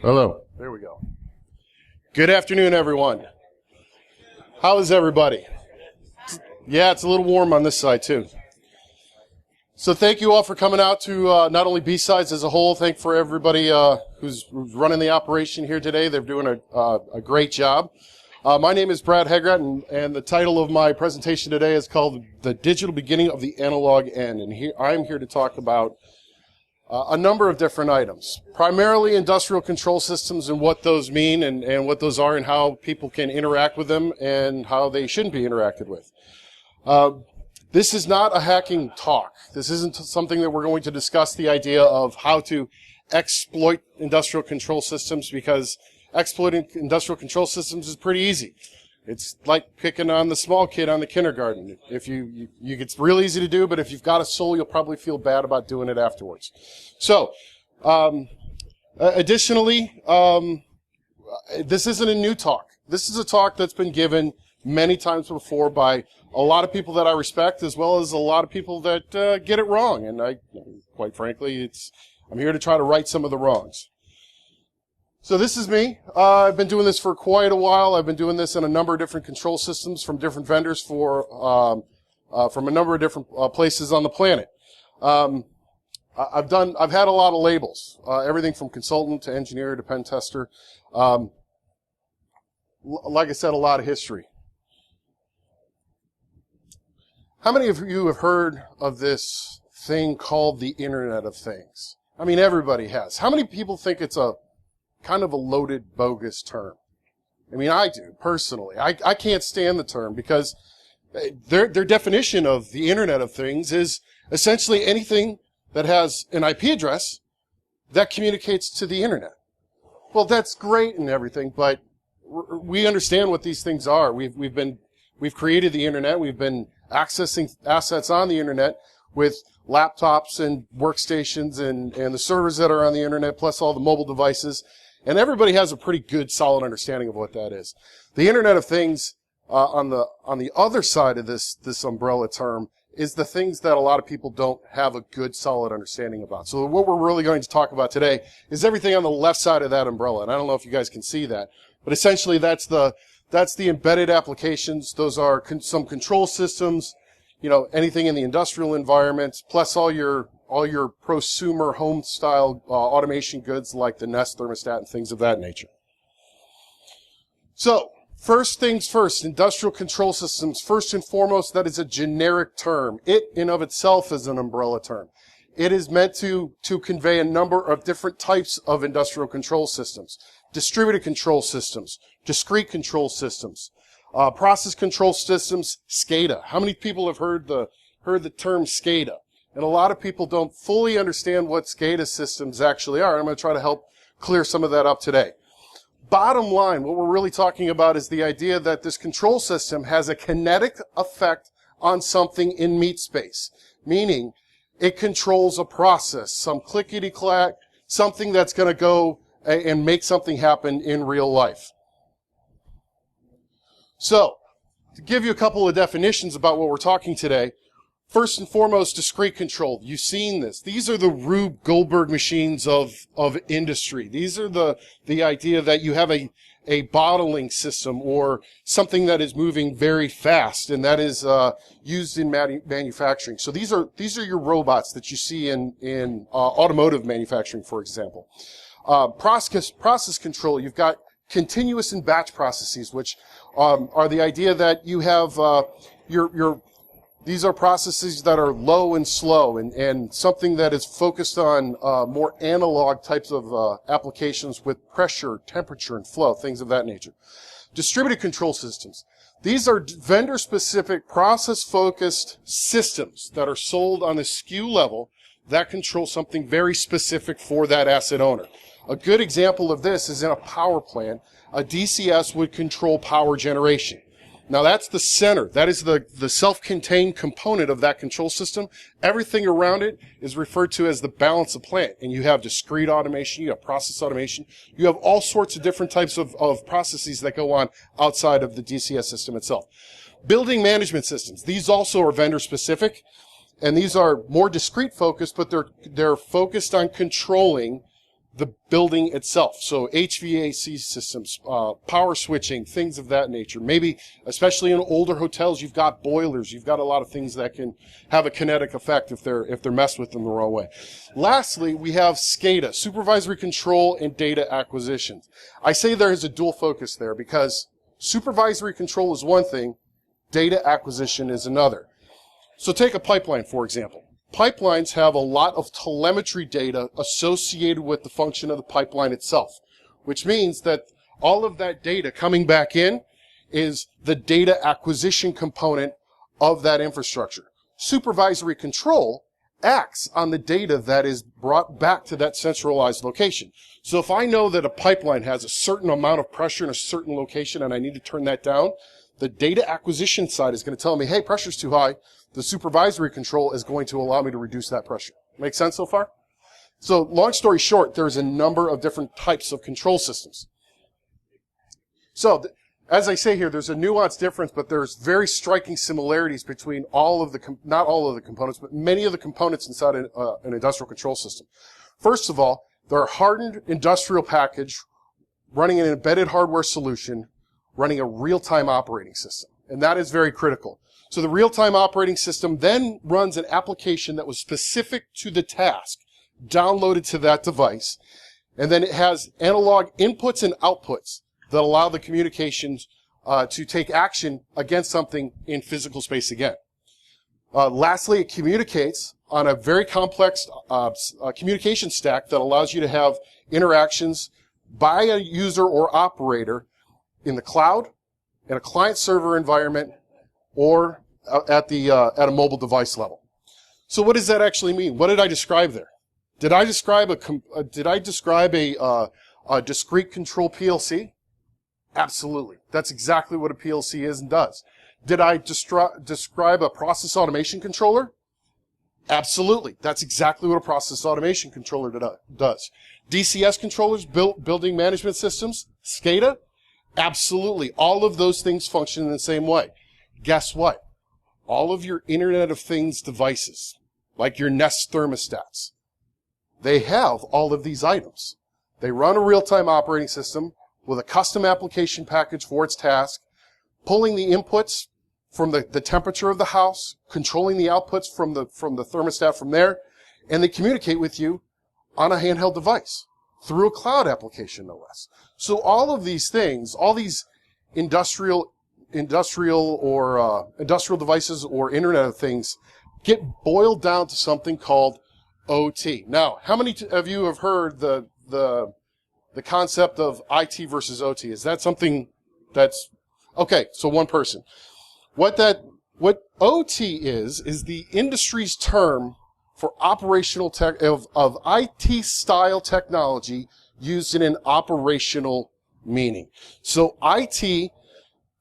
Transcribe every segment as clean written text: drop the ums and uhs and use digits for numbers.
Hello. There we go. Good afternoon, everyone. How is everybody? Yeah, it's a little warm on this side, too. So thank you all for coming out to not only BSides as a whole, thank for everybody who's running the operation here today. They're doing a great job. My name is Brad Hegrat, and the title of my presentation today is called The Digital Beginning of the Analog End. And I'm here to talk about a number of different items, primarily industrial control systems and what those mean and what those are and how people can interact with them and how they shouldn't be interacted with. This is not a hacking talk. This isn't something that we're going to discuss the idea of how to exploit industrial control systems, because exploiting industrial control systems is pretty easy. It's like picking on the small kid on the kindergarten. If it's real easy to do, but if you've got a soul, you'll probably feel bad about doing it afterwards. So, additionally, this isn't a new talk. This is a talk that's been given many times before by a lot of people that I respect, as well as a lot of people that get it wrong. And quite frankly, I'm here to try to right some of the wrongs. So this is me. I've been doing this for quite a while. I've been doing this in a number of different control systems from different vendors from a number of different places on the planet. I've had a lot of labels, everything from consultant to engineer to pen tester. Like I said, a lot of history. How many of you have heard of this thing called the Internet of Things? I mean, everybody has. How many people think it's a kind of a loaded, bogus term? I mean, I do, personally. I can't stand the term because their definition of the Internet of Things is essentially anything that has an IP address that communicates to the Internet. Well, that's great and everything, but we understand what these things are. We've created the Internet. We've been accessing assets on the Internet with laptops and workstations and the servers that are on the Internet, plus all the mobile devices. And everybody has a pretty good, solid understanding of what that is. The Internet of Things, on the other side of this umbrella term, is the things that a lot of people don't have a good, solid understanding about. So what we're really going to talk about today is everything on the left side of that umbrella. And I don't know if you guys can see that, but essentially that's the embedded applications. Those are some control systems, anything in the industrial environment, plus all your prosumer home style automation goods like the Nest thermostat and things of that nature. So, first things first, industrial control systems, first and foremost, that is a generic term. It in of itself is an umbrella term. It is meant to convey a number of different types of industrial control systems. Distributed control systems, discrete control systems, process control systems, SCADA. How many people have heard the term SCADA? And a lot of people don't fully understand what SCADA systems actually are. I'm going to try to help clear some of that up today. Bottom line, what we're really talking about is the idea that this control system has a kinetic effect on something in meat space, meaning it controls a process, some clickety-clack, something that's going to go and make something happen in real life. So, to give you a couple of definitions about what we're talking today, first and foremost, discrete control. You've seen this. These are the Rube Goldberg machines of industry. These are the idea that you have a bottling system or something that is moving very fast, and that is used in manufacturing. So these are your robots that you see in automotive manufacturing, for example. Process control. You've got continuous and batch processes, which are the idea that you have these are processes that are low and slow and something that is focused on more analog types of applications with pressure, temperature, and flow, things of that nature. Distributed control systems. These are vendor-specific, process-focused systems that are sold on the SKU level that control something very specific for that asset owner. A good example of this is in a power plant. A DCS would control power generation. Now that's the center. That is the self-contained component of that control system. Everything around it is referred to as the balance of plant. And you have discrete automation, you have process automation, you have all sorts of different types of processes that go on outside of the DCS system itself. Building management systems. These also are vendor specific, and these are more discrete focused, but they're focused on controlling the building itself. So HVAC systems, power switching, things of that nature. Maybe, especially in older hotels, you've got boilers. You've got a lot of things that can have a kinetic effect if they're messed with in the wrong way. Lastly, we have SCADA, supervisory control and data acquisition. I say there is a dual focus there because supervisory control is one thing, data acquisition is another. So take a pipeline, for example. Pipelines have a lot of telemetry data associated with the function of the pipeline itself, which means that all of that data coming back in is the data acquisition component of that infrastructure. Supervisory control acts on the data that is brought back to that centralized location. So if I know that a pipeline has a certain amount of pressure in a certain location and I need to turn that down, the data acquisition side is going to tell me, hey, pressure's too high. The supervisory control is going to allow me to reduce that pressure. Make sense so far? So long story short, there's a number of different types of control systems. So as I say here, there's a nuanced difference, but there's very striking similarities between not all of the components, but many of the components inside an industrial control system. First of all, they're a hardened industrial package running an embedded hardware solution, running a real-time operating system. And that is very critical. So the real-time operating system then runs an application that was specific to the task, downloaded to that device, and then it has analog inputs and outputs that allow the communications to take action against something in physical space again. Lastly, it communicates on a very complex communication stack that allows you to have interactions by a user or operator in the cloud, in a client-server environment, or at a mobile device level. So what does that actually mean? What did I describe there? Did I describe a discrete control PLC? Absolutely. That's exactly what a PLC is and does. Did I describe a process automation controller? Absolutely. That's exactly what a process automation controller does. DCS controllers, building management systems, SCADA? Absolutely. All of those things function in the same way. Guess what? All of your Internet of Things devices, like your Nest thermostats, they have all of these items. They run a real-time operating system with a custom application package for its task, pulling the inputs from the temperature of the house, controlling the outputs from the thermostat from there, and they communicate with you on a handheld device through a cloud application, no less. So all of these things, all these industrial devices or Internet of Things get boiled down to something called OT. Now, how many of you have heard the concept of IT versus OT? Is that something that's okay? So one person. What OT is the industry's term for operational of IT style technology used in an operational meaning. So IT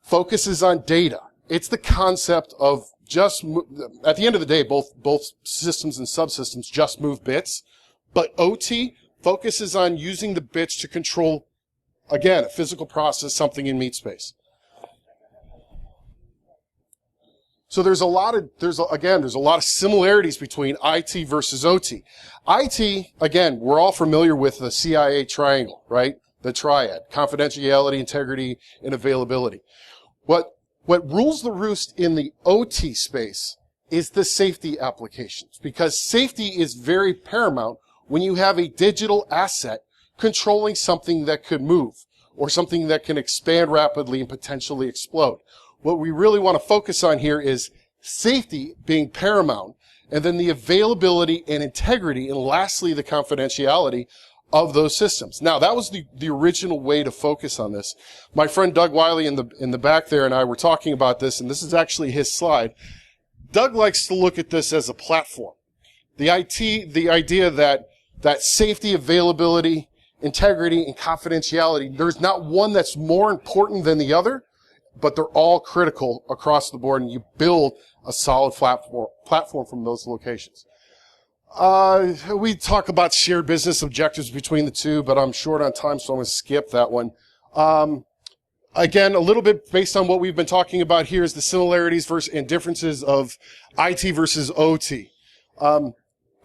focuses on data. It's the concept of at the end of the day, both systems and subsystems just move bits, but OT focuses on using the bits to control, again, a physical process, something in meat space. So there's a lot of similarities between IT versus OT. IT, again, we're all familiar with the CIA triangle, right? The triad: confidentiality, integrity, and availability. What rules the roost in the OT space is the safety applications, because safety is very paramount when you have a digital asset controlling something that could move or something that can expand rapidly and potentially explode. What we really want to focus on here is safety being paramount, and then the availability and integrity, and lastly, the confidentiality of those systems. Now, that was the original way to focus on this. My friend Doug Wiley in the back there and I were talking about this, and this is actually his slide. Doug likes to look at this as a platform. The idea that safety, availability, integrity, and confidentiality, there's not one that's more important than the other, but they're all critical across the board, and you build a solid platform from those locations. We talk about shared business objectives between the two, but I'm short on time, so I'm going to skip that one. Again, a little bit based on what we've been talking about here is the similarities and differences of IT versus OT.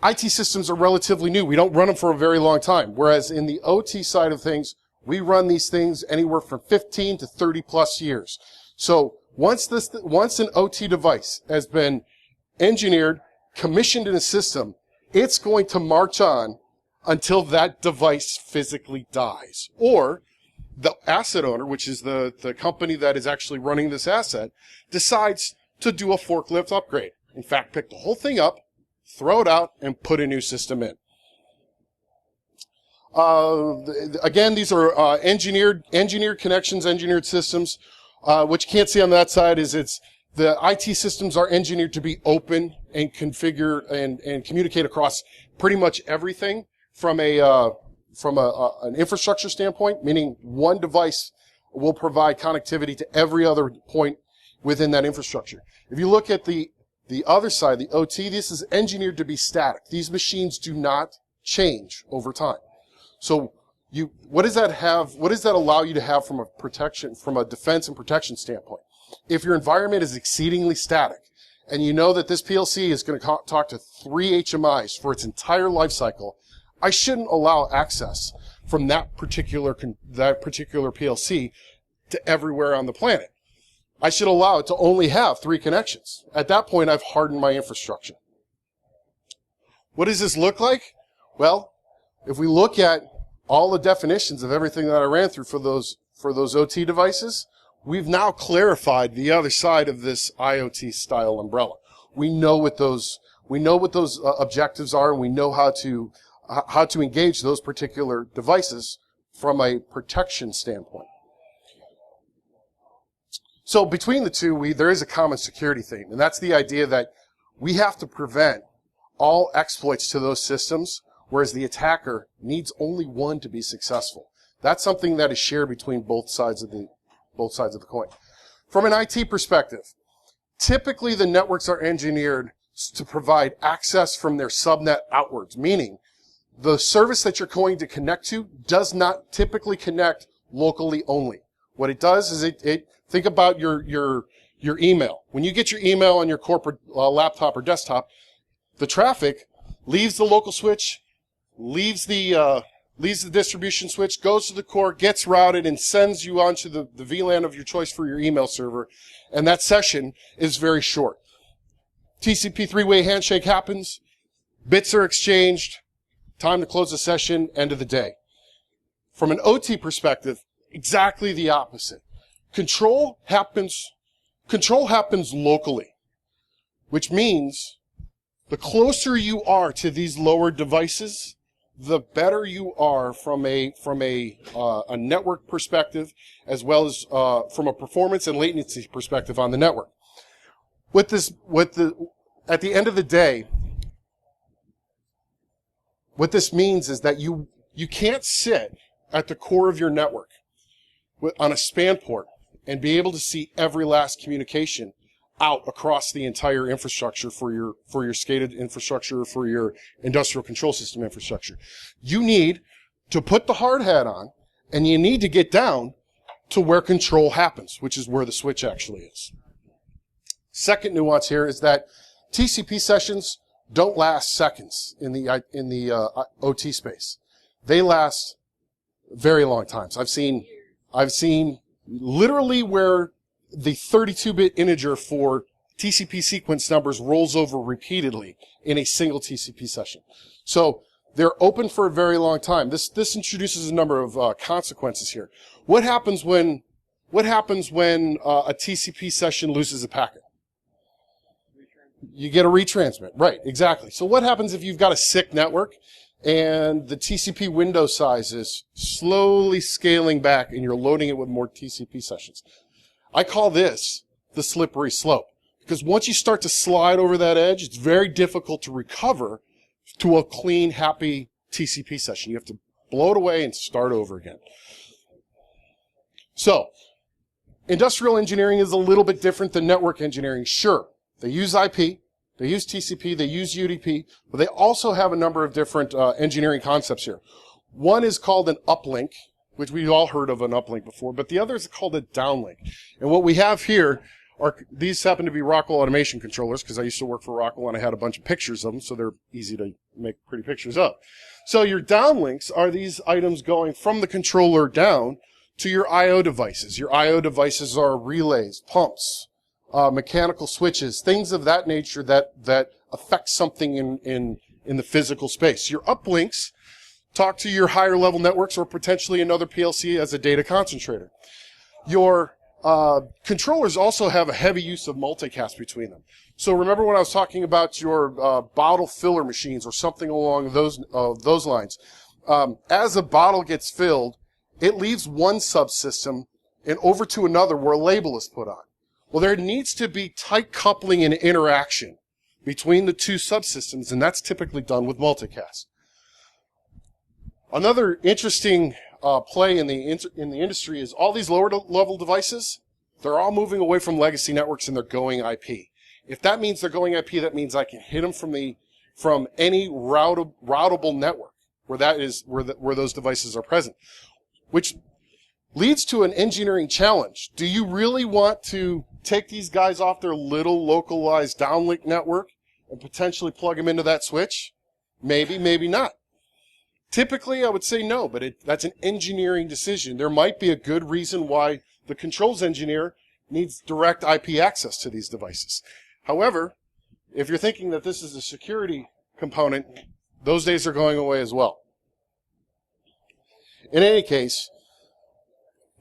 IT systems are relatively new. We don't run them for a very long time. Whereas in the OT side of things, we run these things anywhere from 15 to 30 plus years. So once an OT device has been engineered, commissioned in a system, it's going to march on until that device physically dies. Or the asset owner, which is the company that is actually running this asset, decides to do a forklift upgrade. In fact, pick the whole thing up, throw it out, and put a new system in. Again, these are engineered connections, engineered systems. What you can't see on that side is the IT systems are engineered to be open and configure and communicate across pretty much everything from an infrastructure standpoint, meaning one device will provide connectivity to every other point within that infrastructure. If you look at the other side, the OT, this is engineered to be static. These machines do not change over time. So what does that allow you to have from a defense and protection standpoint? If your environment is exceedingly static, and you know that this PLC is going to talk to 3 HMIs for its entire life cycle, I shouldn't allow access from that particular PLC to everywhere on the planet. I should allow it to only have 3 connections. At that point, I've hardened my infrastructure. What does this look like? Well, if we look at all the definitions of everything that I ran through for those OT devices, we've now clarified the other side of this IoT style umbrella. We know what those objectives are, and we know how to engage those particular devices from a protection standpoint. So between the two, there is a common security theme, and that's the idea that we have to prevent all exploits to those systems, whereas the attacker needs only one to be successful. That's something that is shared between both sides of the coin. From an IT perspective, typically the networks are engineered to provide access from their subnet outwards, meaning the service that you're going to connect to does not typically connect locally only. What it does is think about your email. When you get your email on your corporate laptop or desktop, the traffic leaves the local switch, leaves the distribution switch, goes to the core, gets routed, and sends you onto the VLAN of your choice for your email server. And that session is very short. TCP three-way handshake happens, bits are exchanged, time to close the session, end of the day. From an OT perspective, exactly the opposite. Control happens locally, which means the closer you are to these lower devices, the better you are from a network perspective, as well as from a performance and latency perspective on the network. At the end of the day, what this means is that you can't sit at the core of your network on a span port and be able to see every last communication out across the entire infrastructure for your SCADA infrastructure, for your industrial control system infrastructure. You need to put the hard hat on, and you need to get down to where control happens, which is where the switch actually is. Second nuance here is that TCP sessions don't last seconds in the OT space. They last very long times. I've seen literally where the 32-bit integer for TCP sequence numbers rolls over repeatedly in a single TCP session. So they're open for a very long time. This introduces a number of consequences here. What happens when a TCP session loses a packet? You get a retransmit. Right, exactly. So what happens if you've got a sick network and the TCP window size is slowly scaling back and you're loading it with more TCP sessions? I call this the slippery slope, because once you start to slide over that edge, it's very difficult to recover to a clean, happy TCP session. You have to blow it away and start over again. So, industrial engineering is a little bit different than network engineering. Sure, they use IP, they use TCP, they use UDP, but they also have a number of different engineering concepts here. One is called an uplink, which we've all heard of an uplink before, but the other is called a downlink. And what we have here these happen to be Rockwell automation controllers, because I used to work for Rockwell and I had a bunch of pictures of them, so they're easy to make pretty pictures of. So your downlinks are these items going from the controller down to your I/O devices. Your I/O devices are relays, pumps, mechanical switches, things of that nature that affect something in the physical space. Your uplinks talk to your higher level networks or potentially another PLC as a data concentrator. Your controllers also have a heavy use of multicast between them. So remember when I was talking about your bottle filler machines or something along those lines. As a bottle gets filled, it leaves one subsystem and over to another where a label is put on. Well, there needs to be tight coupling and interaction between the two subsystems, and that's typically done with multicast. Another interesting play in the industry is all these lower level devices, they're all moving away from legacy networks and they're going IP. If that means they're going IP, that means I can hit them from any routable network where those devices are present, which leads to an engineering challenge. Do you really want to take these guys off their little localized downlink network and potentially plug them into that switch? Maybe, maybe not. Typically, I would say no, but that's an engineering decision. There might be a good reason why the controls engineer needs direct IP access to these devices. However, if you're thinking that this is a security component, those days are going away as well. In any case,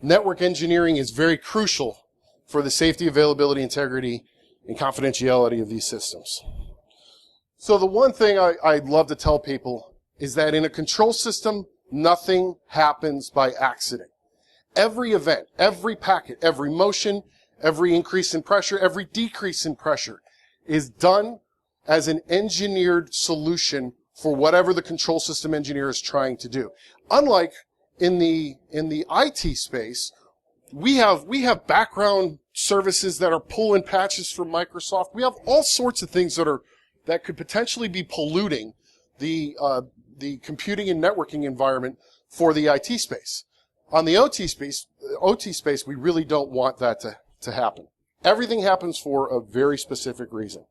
network engineering is very crucial for the safety, availability, integrity, and confidentiality of these systems. So the one thing I'd love to tell people is that in a control system, nothing happens by accident. Every event, every packet, every motion, every increase in pressure, every decrease in pressure is done as an engineered solution for whatever the control system engineer is trying to do. Unlike in the IT space, we have background services that are pulling patches from Microsoft. We have all sorts of things that could potentially be polluting the computing and networking environment for the IT space. On the OT space, we really don't want that to happen. Everything happens for a very specific reason.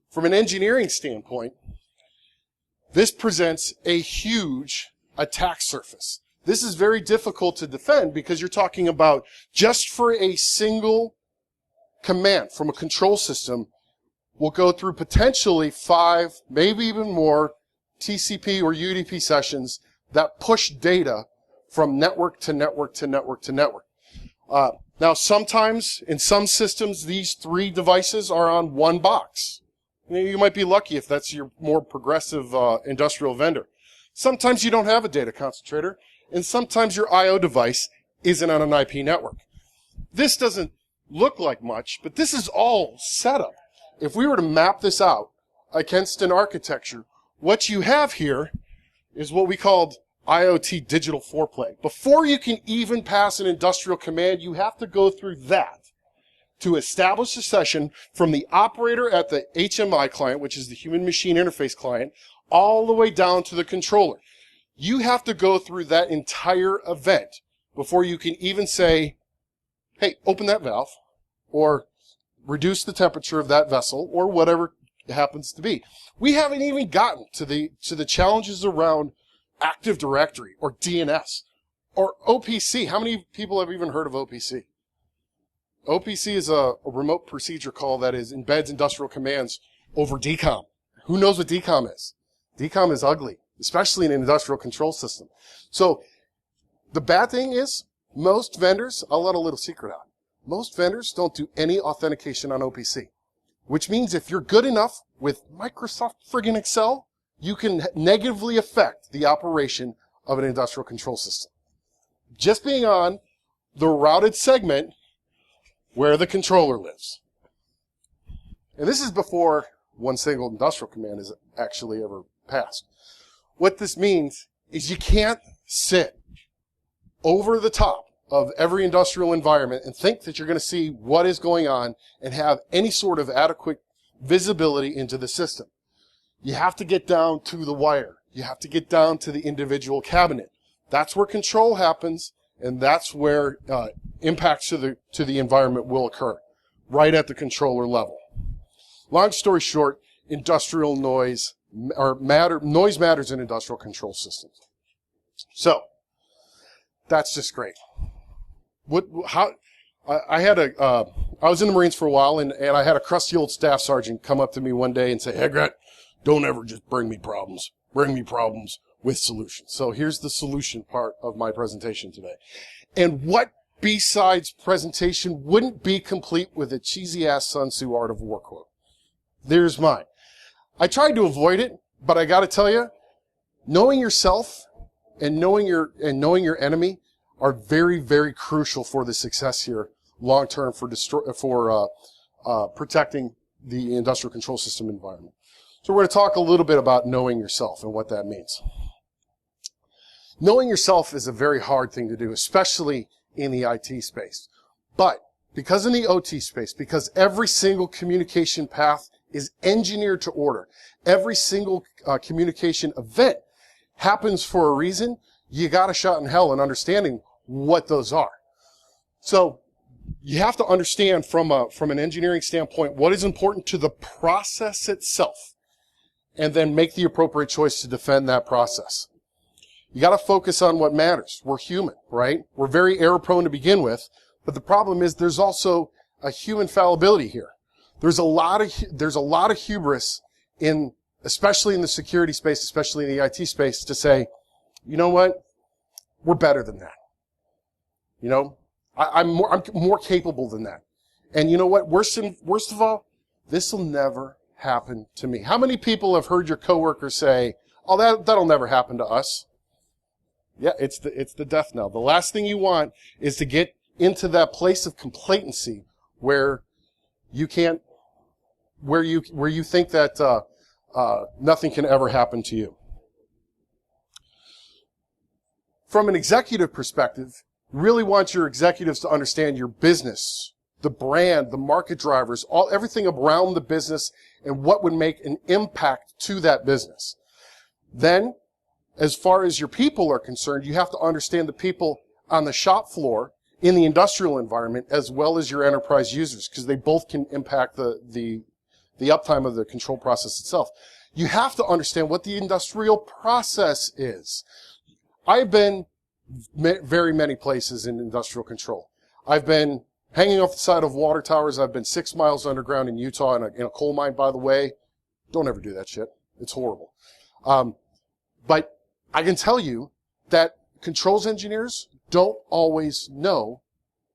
From an engineering standpoint, this presents a huge attack surface. This is very difficult to defend because you're talking about just for a single command from a control system will go through potentially 5, maybe even more TCP or UDP sessions that push data from network to network to network to network. Now, sometimes in some systems, these 3 devices are on one box. You might be lucky if that's your more progressive industrial vendor. Sometimes you don't have a data concentrator, and sometimes your I/O device isn't on an IP network. This doesn't look like much, but this is all setup. If we were to map this out against an architecture, what you have here is what we called IoT digital foreplay. Before you can even pass an industrial command, you have to go through that to establish a session from the operator at the HMI client, which is the human machine interface client, all the way down to the controller. You have to go through that entire event before you can even say, hey, open that valve, or reduce the temperature of that vessel, or whatever it happens to be. We haven't even gotten to the challenges around Active Directory or DNS or OPC. How many people have even heard of OPC? OPC is a remote procedure call that embeds industrial commands over DCOM. Who knows what DCOM is? DCOM is ugly, especially in an industrial control system. So the bad thing is most vendors, I'll let a little secret out, most vendors don't do any authentication on OPC, which means if you're good enough with Microsoft friggin' Excel, you can negatively affect the operation of an industrial control system. Just being on the routed segment where the controller lives. And this is before one single industrial command is actually ever passed. What this means is you can't sit over the top of every industrial environment and think that you're going to see what is going on and have any sort of adequate visibility into the system. You have to get down to the wire. You have to get down to the individual cabinet. That's where control happens, and that's where impacts to the environment will occur. right at the controller level. Long story short, industrial noise, noise matters in industrial control systems. So, that's just great. I was in the Marines for a while, and I had a crusty old staff sergeant come up to me one day and say, Hegrat, don't ever just bring me problems. Bring me problems with solutions. So here's the solution part of my presentation today. And what BSides presentation wouldn't be complete with a cheesy-ass Tzu Art of War quote? There's mine. I tried to avoid it, but I got to tell you, knowing yourself and knowing your enemy are very, very crucial for the success here long term for protecting the industrial control system environment. So we're going to talk a little bit about knowing yourself and what that means. Knowing yourself is a very hard thing to do, especially in the IT space. But because in the OT space, because every single communication path is engineered to order, every single communication event happens for a reason, you got a shot in hell in understanding what those are. So you have to understand from an engineering standpoint what is important to the process itself, and then make the appropriate choice to defend that process. You got to focus on what matters. We're human, right? We're very error prone to begin with, but the problem is there's also a human fallibility here. There's a lot of hubris especially in the security space, especially in the IT space, to say, you know what? We're better than that. You know, I'm more capable than that. And you know what? Worst of all, this will never happen to me. How many people have heard your coworker say, "Oh, that'll never happen to us"? Yeah, it's the death knell. The last thing you want is to get into that place of complacency where you think that nothing can ever happen to you. From an executive perspective, you really want your executives to understand your business, the brand, the market drivers, everything around the business and what would make an impact to that business. Then, as far as your people are concerned, you have to understand the people on the shop floor in the industrial environment as well as your enterprise users, because they both can impact the uptime of the control process itself. You have to understand what the industrial process is. I've been very many places in industrial control. I've been hanging off the side of water towers. I've been 6 miles underground in Utah in a coal mine, by the way. Don't ever do that shit. It's horrible. But I can tell you that controls engineers don't always know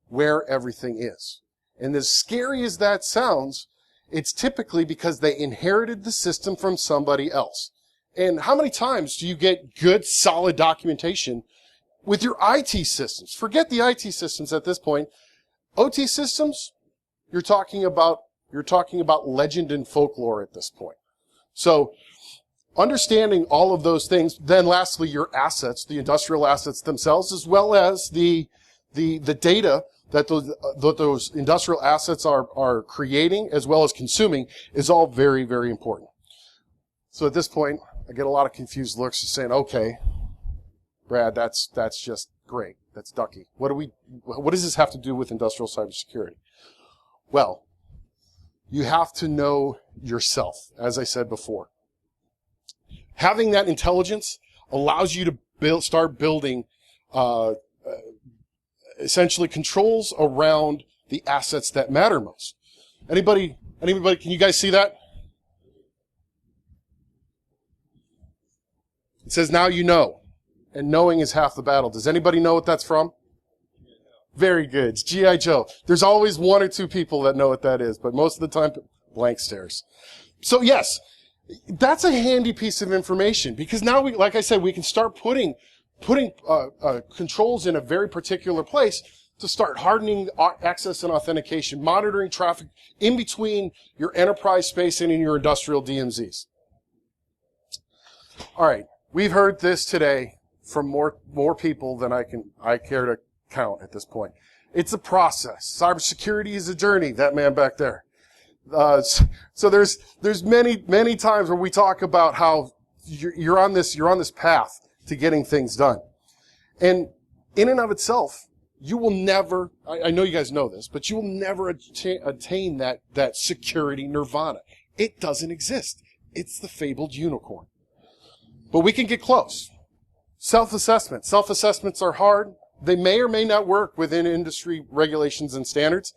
where everything is. And as scary as that sounds, it's typically because they inherited the system from somebody else. And how many times do you get good, solid documentation with your IT systems? Forget the IT systems at this point. OT systems, you're talking about legend and folklore at this point. So understanding all of those things, then lastly, your assets, the industrial assets themselves, as well as the data that those industrial assets are creating as well as consuming, is all very, very important. So at this point, I get a lot of confused looks saying, okay, Brad, that's just great. That's ducky. What does this have to do with industrial cybersecurity? Well, you have to know yourself, as I said before. Having that intelligence allows you to start building essentially controls around the assets that matter most. Anybody, can you guys see that? It says, now you know. And knowing is half the battle. Does anybody know what that's from? Very good. It's G.I. Joe. There's always one or two people that know what that is, but most of the time, blank stares. So yes, that's a handy piece of information, because now like I said, we can start putting controls in a very particular place to start hardening access and authentication, monitoring traffic in between your enterprise space and in your industrial DMZs. All right, we've heard this today from more people than I care to count at this point. It's a process. Cybersecurity is a journey. That man back there. So there's many times where we talk about how you're on this path to getting things done, and in and of itself, you will never, I know you guys know this, but you will never attain that security nirvana. It doesn't exist. It's the fabled unicorn. But we can get close. Self-assessment. Self-assessments are hard. They may or may not work within industry regulations and standards.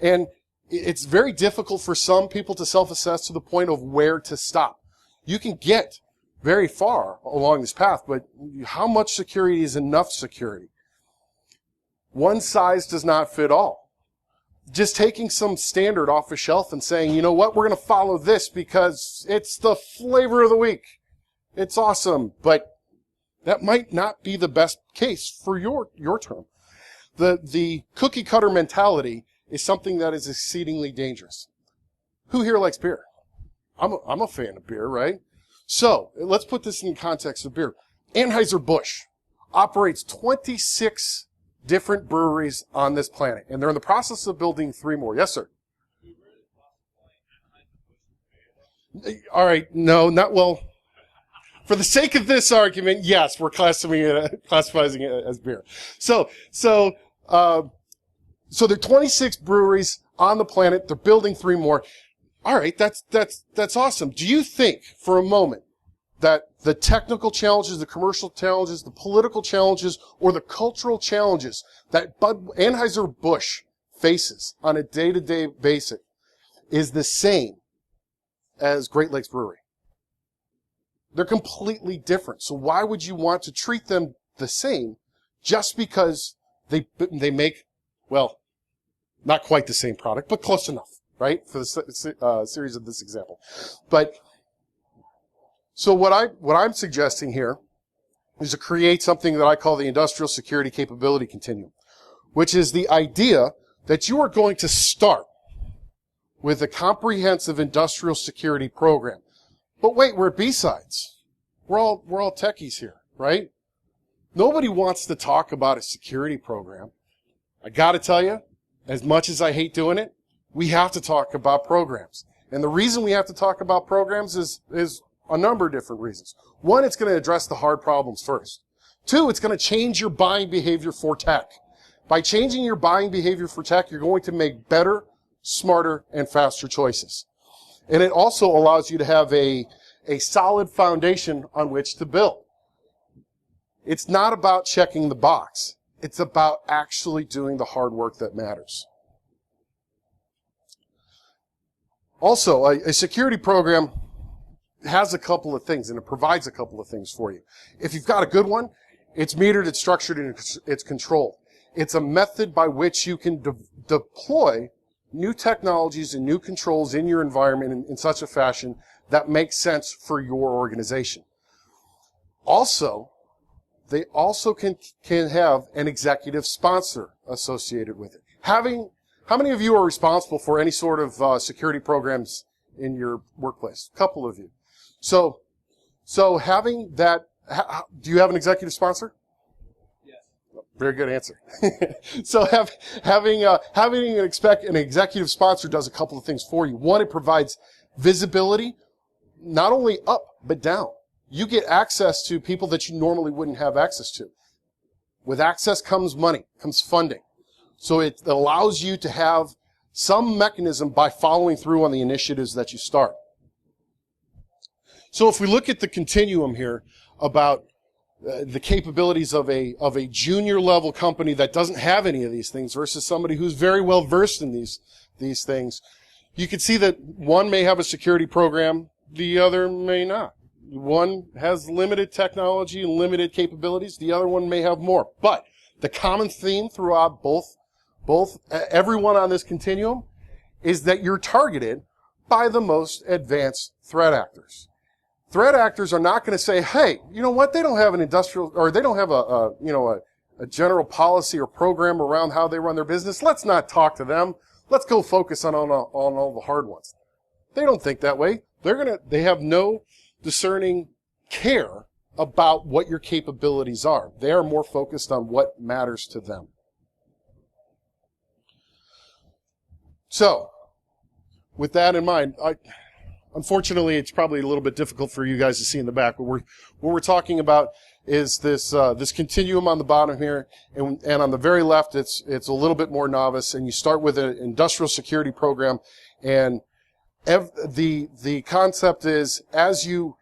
And it's very difficult for some people to self-assess to the point of where to stop. You can get very far along this path, but how much security is enough security? One size does not fit all. Just taking some standard off a shelf and saying, you know what, we're going to follow this because it's the flavor of the week. It's awesome, but that might not be the best case for your term. The cookie cutter mentality is something that is exceedingly dangerous. Who here likes beer? I'm a fan of beer, right? So let's put this in context of beer. Anheuser-Busch operates 26 different breweries on this planet, and they're in the process of building 3 more. Yes, sir. All right, no, not well. For the sake of this argument, yes, we're classifying it as beer. So there are 26 breweries on the planet. They're building 3 more. All right, that's awesome. Do you think for a moment that the technical challenges, the commercial challenges, the political challenges, or the cultural challenges that Anheuser-Busch faces on a day-to-day basis is the same as Great Lakes Brewery? They're completely different. So why would you want to treat them the same just because they make, well, not quite the same product, but close enough, right? For the series of this example. But so what I'm suggesting here is to create something that I call the Industrial Security Capability Continuum, which is the idea that you are going to start with a comprehensive industrial security program. But wait, we're at BSides. We're all techies here, right? Nobody wants to talk about a security program. I gotta tell you, as much as I hate doing it, we have to talk about programs. And the reason we have to talk about programs is a number of different reasons. One, it's going to address the hard problems first. 2, it's going to change your buying behavior for tech. By changing your buying behavior for tech, you're going to make better, smarter, and faster choices. And it also allows you to have a solid foundation on which to build. It's not about checking the box. It's about actually doing the hard work that matters. Also, a security program has a couple of things, and it provides a couple of things for you. If you've got a good one, it's metered, it's structured, and it's controlled. It's a method by which you can deploy new technologies and new controls in your environment in such a fashion that makes sense for your organization. Also, they also can have an executive sponsor associated with it. How many of you are responsible for any sort of security programs in your workplace? A couple of you. So having that, do you have an executive sponsor? Yes. Very good answer. So having an executive sponsor does a couple of things for you. One, it provides visibility, not only up, but down. You get access to people that you normally wouldn't have access to. With access comes money, comes funding. So it allows you to have some mechanism by following through on the initiatives that you start. So if we look at the continuum here about the capabilities of a junior level company that doesn't have any of these things versus somebody who's very well versed in these things, you can see that one may have a security program, the other may not. One has limited technology and limited capabilities, the other one may have more. But the common theme throughout everyone on this continuum is that you're targeted by the most advanced threat actors. Threat actors are not going to say, hey, you know what, they don't have an industrial, or they don't have a general policy or program around how they run their business. Let's not talk to them. Let's go focus on all the hard ones. They don't think that way. They have no discerning care about what your capabilities are. They are more focused on what matters to them. So, with that in mind, unfortunately, it's probably a little bit difficult for you guys to see in the back, but what we're talking about is this this continuum on the bottom here, and on the very left, it's a little bit more novice, and you start with an industrial security program, and the concept is as you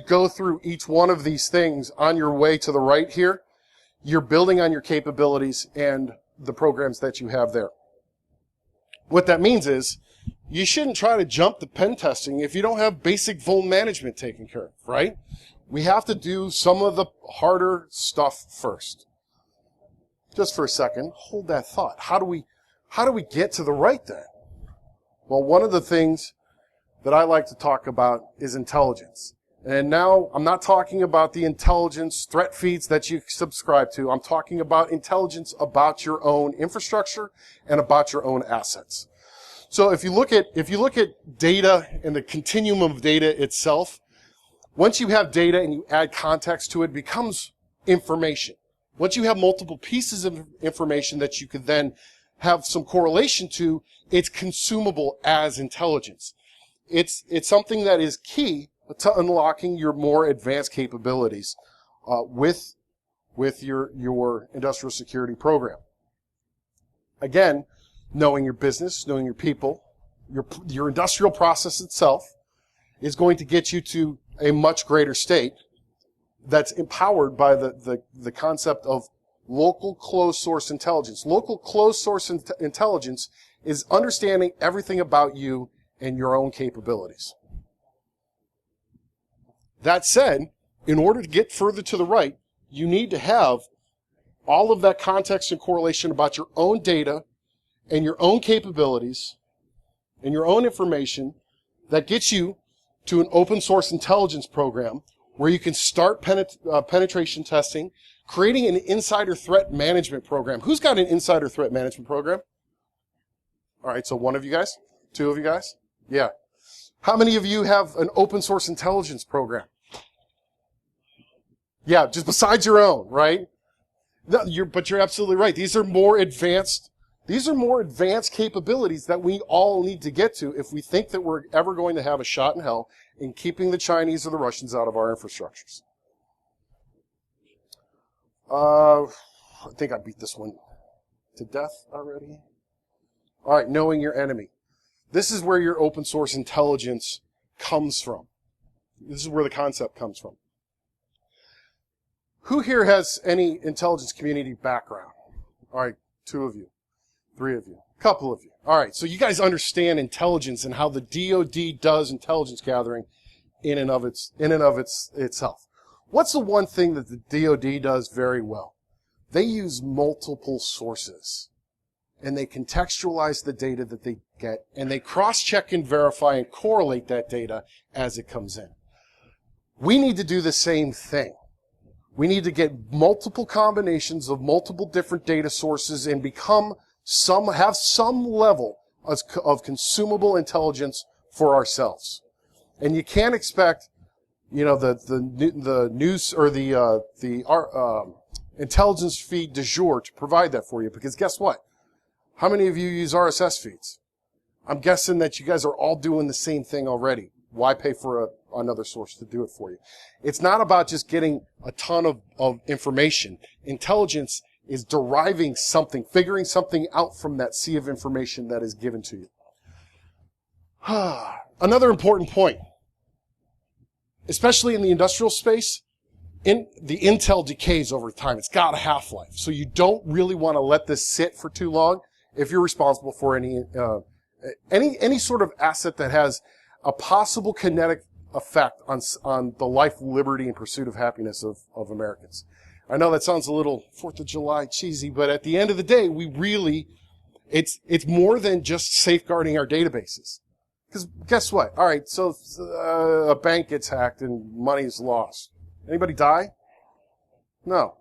go through each one of these things on your way to the right here, you're building on your capabilities and the programs that you have there. What that means is you shouldn't try to jump the pen testing if you don't have basic vuln management taken care of, right? We have to do some of the harder stuff first. Just for a second, hold that thought. How do we get to the right then? Well, one of the things that I like to talk about is intelligence. And now I'm not talking about the intelligence threat feeds that you subscribe to. I'm talking about intelligence about your own infrastructure and about your own assets. So if you look at data and the continuum of data itself, once you have data and you add context to it, it becomes information. Once you have multiple pieces of information that you could then have some correlation to, it's consumable as intelligence. It's something that is key to unlocking your more advanced capabilities with your industrial security program. Again, knowing your business, knowing your people, your industrial process itself is going to get you to a much greater state that's empowered by the concept of local closed source intelligence. Local closed source intelligence is understanding everything about you and your own capabilities. That said, in order to get further to the right, you need to have all of that context and correlation about your own data and your own capabilities and your own information that gets you to an open source intelligence program where you can start penetration testing, creating an insider threat management program. Who's got an insider threat management program? All right, so one of you guys? Two of you guys? Yeah. How many of you have an open source intelligence program? Yeah, just besides your own, right? No, but you're absolutely right. These are more advanced capabilities that we all need to get to if we think that we're ever going to have a shot in hell in keeping the Chinese or the Russians out of our infrastructures. I think I beat this one to death already. All right, knowing your enemy. This is where your open source intelligence comes from. This is where the concept comes from. Who here has any intelligence community background? All right, 2 of you, 3 of you, a couple of you. All right, so you guys understand intelligence and how the DoD does intelligence gathering in and of itself. What's the one thing that the DoD does very well? They use multiple sources, and they contextualize the data that they get, and they cross-check and verify and correlate that data as it comes in. We need to do the same thing. We need to get multiple combinations of multiple different data sources and have some level of consumable intelligence for ourselves. And you can't expect, the news or the intelligence feed du jour to provide that for you, because guess what? How many of you use RSS feeds? I'm guessing that you guys are all doing the same thing already. Why pay for another source to do it for you? It's not about just getting a ton of information. Intelligence is deriving something, figuring something out from that sea of information that is given to you. Another important point, especially in the industrial space, the intel decays over time. It's got a half-life. So you don't really want to let this sit for too long if you're responsible for any sort of asset that has a possible kinetic effect on the life, liberty, and pursuit of happiness of Americans. I know that sounds a little 4th of July cheesy, but at the end of the day, it's more than just safeguarding our databases. Because guess what? All right, so a bank gets hacked and money's lost. Anybody die? No.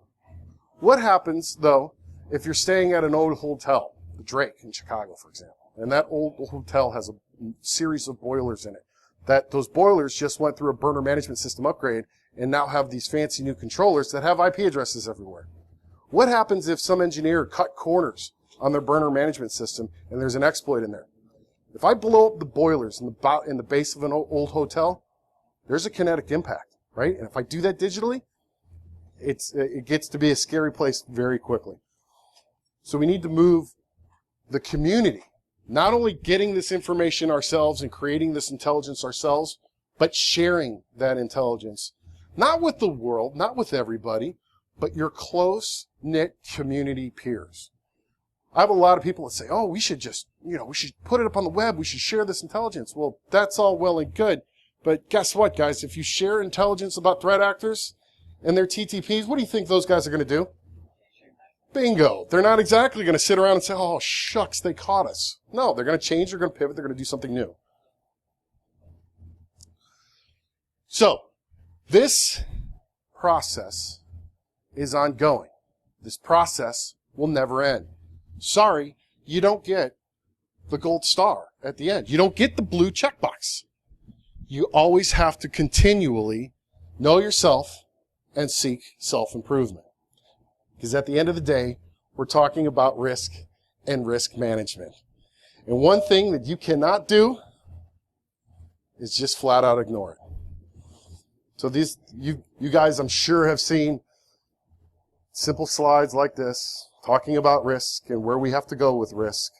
What happens, though, if you're staying at an old hotel, the Drake in Chicago, for example, and that old hotel has a series of boilers in it? Those boilers just went through a burner management system upgrade and now have these fancy new controllers that have IP addresses everywhere. What happens if some engineer cut corners on their burner management system and there's an exploit in there? If I blow up the boilers in the base of an old hotel, there's a kinetic impact, right? And if I do that digitally, it gets to be a scary place very quickly. So we need to move the community, not only getting this information ourselves and creating this intelligence ourselves, but sharing that intelligence, not with the world, not with everybody, but your close-knit community peers. I have a lot of people that say, oh, we should just, we should put it up on the web, we should share this intelligence. Well, that's all well and good, but guess what, guys? If you share intelligence about threat actors and their TTPs, what do you think those guys are going to do? Bingo. They're not exactly going to sit around and say, oh, shucks, they caught us. No, they're going to change, they're going to pivot, they're going to do something new. So, this process is ongoing. This process will never end. Sorry, you don't get the gold star at the end. You don't get the blue checkbox. You always have to continually know yourself and seek self-improvement. Because at the end of the day, we're talking about risk and risk management. And one thing that you cannot do is just flat out ignore it. So these, you guys, I'm sure, have seen simple slides like this, talking about risk and where we have to go with risk.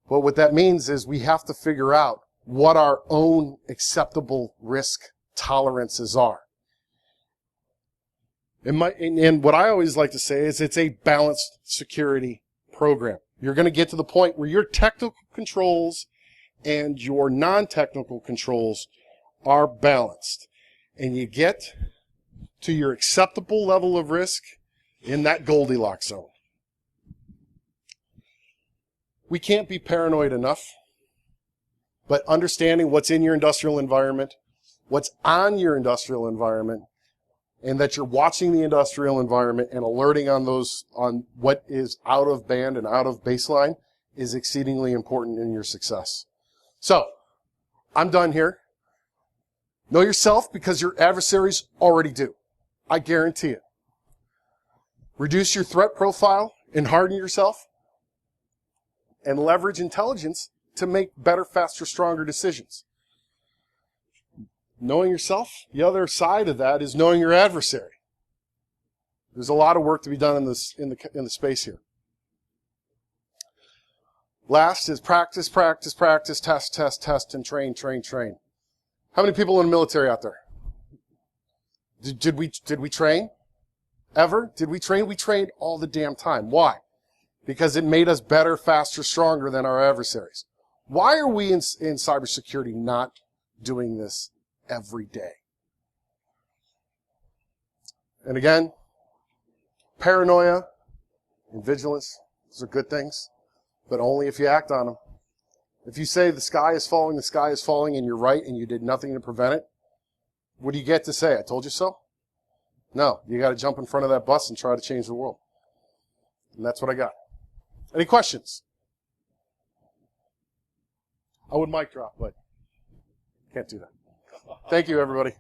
But what that means is we have to figure out what our own acceptable risk tolerances are. And what I always like to say is it's a balanced security program. You're going to get to the point where your technical controls and your non-technical controls are balanced. And you get to your acceptable level of risk in that Goldilocks zone. We can't be paranoid enough, but understanding what's in your industrial environment, what's on your industrial environment, and that you're watching the industrial environment and alerting on what is out of band and out of baseline is exceedingly important in your success. So, I'm done here. Know yourself because your adversaries already do. I guarantee it. Reduce your threat profile and harden yourself, and leverage intelligence to make better, faster, stronger decisions. Knowing yourself, the other side of that is knowing your adversary. There's a lot of work to be done in the space here. Last is practice, practice, practice, test, test, test, and train, train, train. How many people in the military out there? Did we train? Ever? Did we train? We trained all the damn time. Why? Because it made us better, faster, stronger than our adversaries. Why are we in cybersecurity not doing this every day? And again, paranoia and vigilance, those are good things, but only if you act on them. If you say the sky is falling, and you're right, and you did nothing to prevent it, what do you get to say? I told you so? No, you got to jump in front of that bus and try to change the world. And that's what I got. Any questions? I would mic drop, but can't do that. Thank you, everybody.